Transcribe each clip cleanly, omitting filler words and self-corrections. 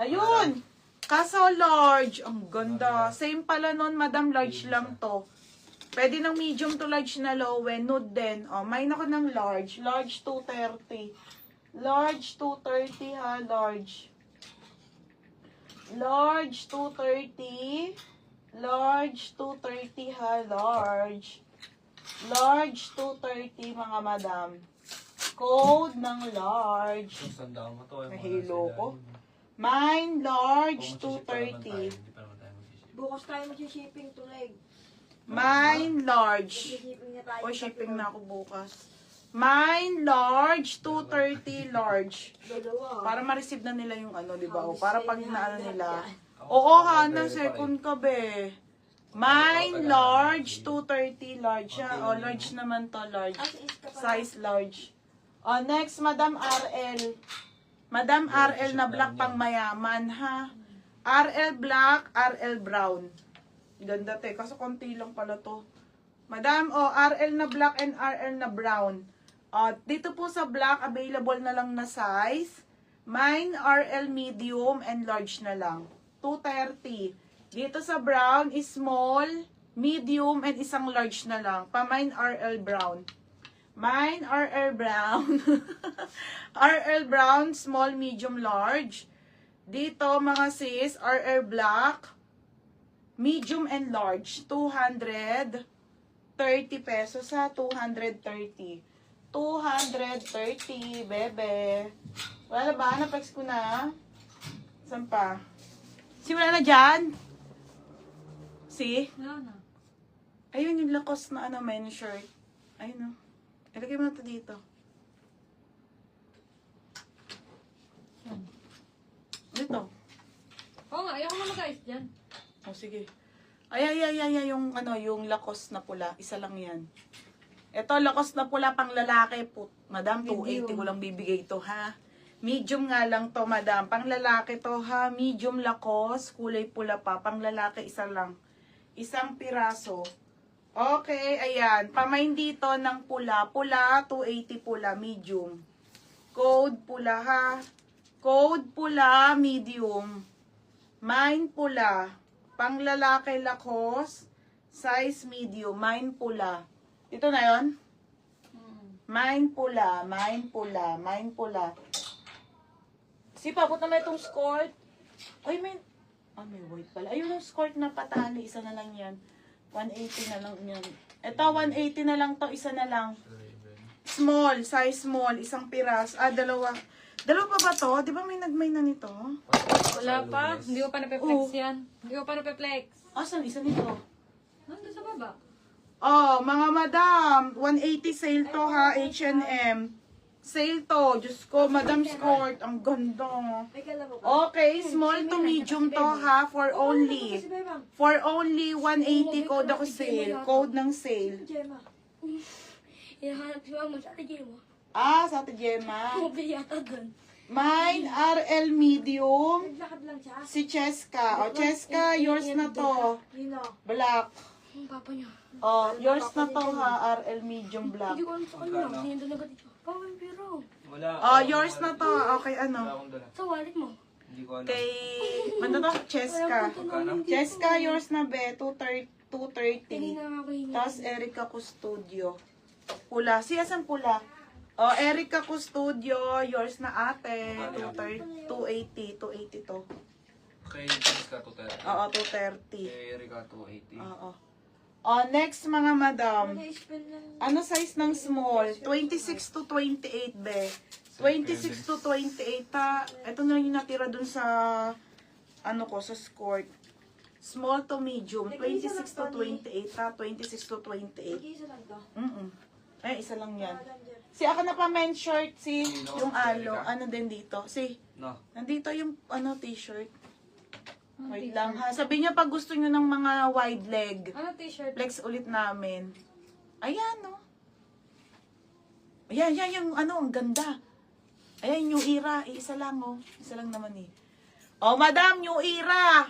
Ayun! Kaso large. Ang ganda. Same pala nun, madam. Large lang to. Pwede ng medium to large na lowen. Nude din. O, main ako ng large. Large 230. Large 230 ha. Large. Large 230. Large 230 ha. Large. Large 230 mga madam. Code ng large. Nahilo ko. Mine large 230. Bukas tayo mag-shipping to leg. Mine large. Shipping na tayo. O, shipping na ako bukas. Mine large 230 large. Dalawa. Para ma-receive na nila yung ano, di ba? O, para pag naano nila. Oo, Hana, second ka be. Mine large 230 large. O, large naman to, large. Size large. O, next, Madam RL. Madam RL na black pang mayaman, ha? RL black, RL brown. Ganda te, kaso konti lang pala to. Madam, RL na black and RL na brown. Dito po sa black, available na lang na size. Mine, RL medium and large na lang. 230. Dito sa brown, is small, medium, and isang large na lang. Pa mine, RL brown. Mine, RL brown. RL brown, small, medium, large. Dito, mga sis, RL black, medium and large. 230 pesos ha. 230. 230, bebe. Wala ba? Napex ko na. Saan pa? Wala na dyan? See? Wala na. Ayun yung lakos na ano, men shirt. Ayun o. Ilagay mo na ito dito. Dito. Oo nga, ayaw ko na mag-ayos dyan. O, sige. Ay, yung ano, yung lakos na pula. Isa lang yan. Ito, lakos na pula pang lalaki. Madam, 280 ko lang bibigay ito, ha? Medium nga lang to, madam. Pang lalaki to, ha? Medium lakos. Kulay pula pa. Pang lalaki, isa lang. Isang piraso. Okay, ayan. Pamain dito ng pula. Pula, 280 pula. Medium. Code pula, ha? Code pula, medium. Mine pula. Pang lalaki lakos. Size medium. Mine pula. Ito na yon. Mine pula. Mine pula. Mine pula. Si Papot na may itong skirt. Ay, may white pala. Ayun yung skirt na patali. Isa na lang yan. 180 na lang yan. Ito, 180 na lang to. Isa na lang. Small. Size small. Isang piras. Dalawa. Dalawa pa ba to? Di ba may nagmay na nito? Wala pa. Hindi ko pa napeflex yan. Hindi ko pa napeflex. Saan? Isa nito. Nandun sa baba. Mga madam. 180 sale to ha. H&M. Sale to. Diyos ko, madam skirt. Ang ganda. Okay, small to medium to ha. For only 180 code ako sale. Code ng sale. Hinahanap si Mama sa Gemma. Sa Ate Gemma. Bumabili yata dun. Mine, RL medium. Naglakad lang siya. Si Cheska. Cheska, yours na to. Black. Ang papa niya. Yours na to ha. RL medium black. Hindi ko alam sa kanya. Hindi doon agad ito. Pawang pero. Yours na to. Okay, ano? Sa wallet mo. Hindi ko alam. Kay, ano to? Cheska. Cheska, yours na be. 230. Tapos Erica Custodio. Pula. Siya saan pula? Erica Custodio. Yours na ate. 280. 280 to. Kay Jessica 230. Oo, 230. Kay Erika 280. Oo. Next mga madam. Ano size ng small? 26 to 28 be. 26 to 28 ha. Ito na yung natira dun sa ano ko, sa skirt. Small to medium. 26 to 28 ha. 26 to 28. Isa lang yan. Si ako na pa men's shirt, yung alo. Ano din dito? No. Nandito yung ano t-shirt. Wait lang ha. Sabi niya pag gusto niyo ng mga wide leg. Ano t-shirt? Flex ulit namin. Ayan, no? Ayan, yung ano, ang ganda. Ayan, New Era. Isa lang, oh. Isa lang naman, eh. Madam, New Era.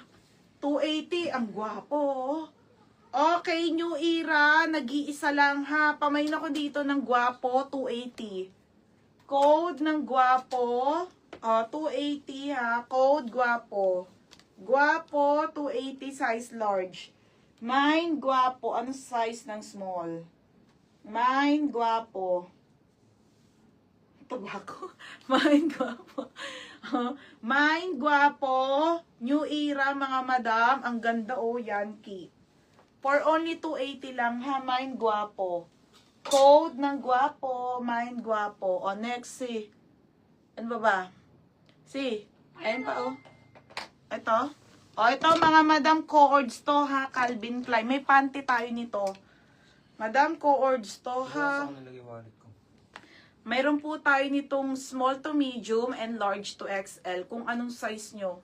280. Ang gwapo, oh. Okay, New Era. Nag-iisa lang, ha. Pamain ako dito ng gwapo, 280. Code ng gwapo. 280 ha. Code Guapo. Guapo, 280 size large. Mine Guapo. Ano size ng small? Mine Guapo. Tabako. Mine Guapo. Mine Guapo. New era mga madam. Ang ganda Yankee. For only 280 lang ha. Mine Guapo. Code ng Guapo. Mine Guapo. Next si. Ano ba? Si. Ayun pa Ito. Ito mga madam coords to ha. Calvin Klein. May panty tayo nito. Madam coords to ha. Saan ko nilagay wallet ko? Mayroon po tayo nitong small to medium and large to XL. Kung anong size nyo.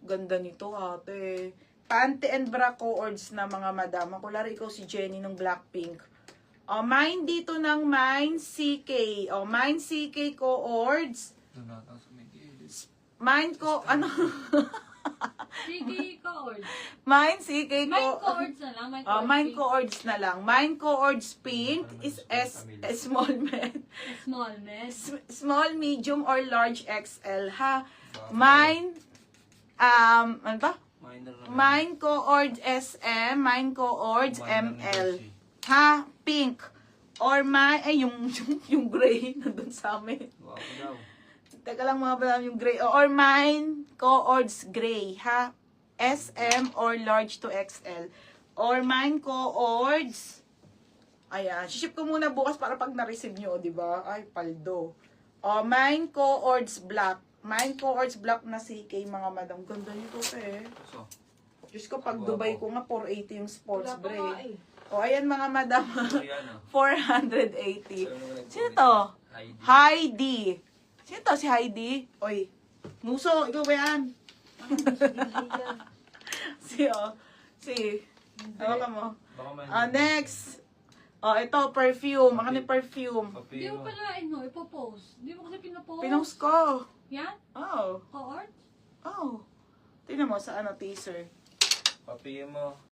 Ganda nito ate. Panty and bra coords na mga madam. Kulari ikaw si Jenny ng Blackpink. Mine dito ng Mine CK. Mine CK coords. Doon natin sa may gilid. Mine ko, ano? Sige, coords. Mine CK Mine coords na lang. Mine coords na lang. Mine coords pink is small med. Small, med. Small, medium, or large XL ha. Mine, ano ba? Minor na. Mine coords SM, mine coords ML. Ha? Pink. Or yung gray na dun sa amin. Wow daw. Teka lang mga balam yung gray. Or mine coords gray, ha? SM or large to XL. Or mine coords. Ayan. Ship ko muna bukas para pag na-receive nyo, di ba? Ay, paldo. Mine coords black. Mine coords black na CK, mga madam. Ganda nito, So, Diyos ko, pag Dubai ko nga, 480 yung sports Wala pa bra. nga eh. Ayan mga madam. Rihanna. 480. Sino to? Heidi. Heidi. Sino to si Heidi? Oy. Muso, ikaw ba yan? Si. Ano ka mo? Baka may Next. Ito, perfume. Ano yung perfume? Hindi mo pala, ipopost. Hindi mo kasi pinopost. Pinost ko. Yan? Oh. Coords? Tingnan mo sa teaser. Papi mo.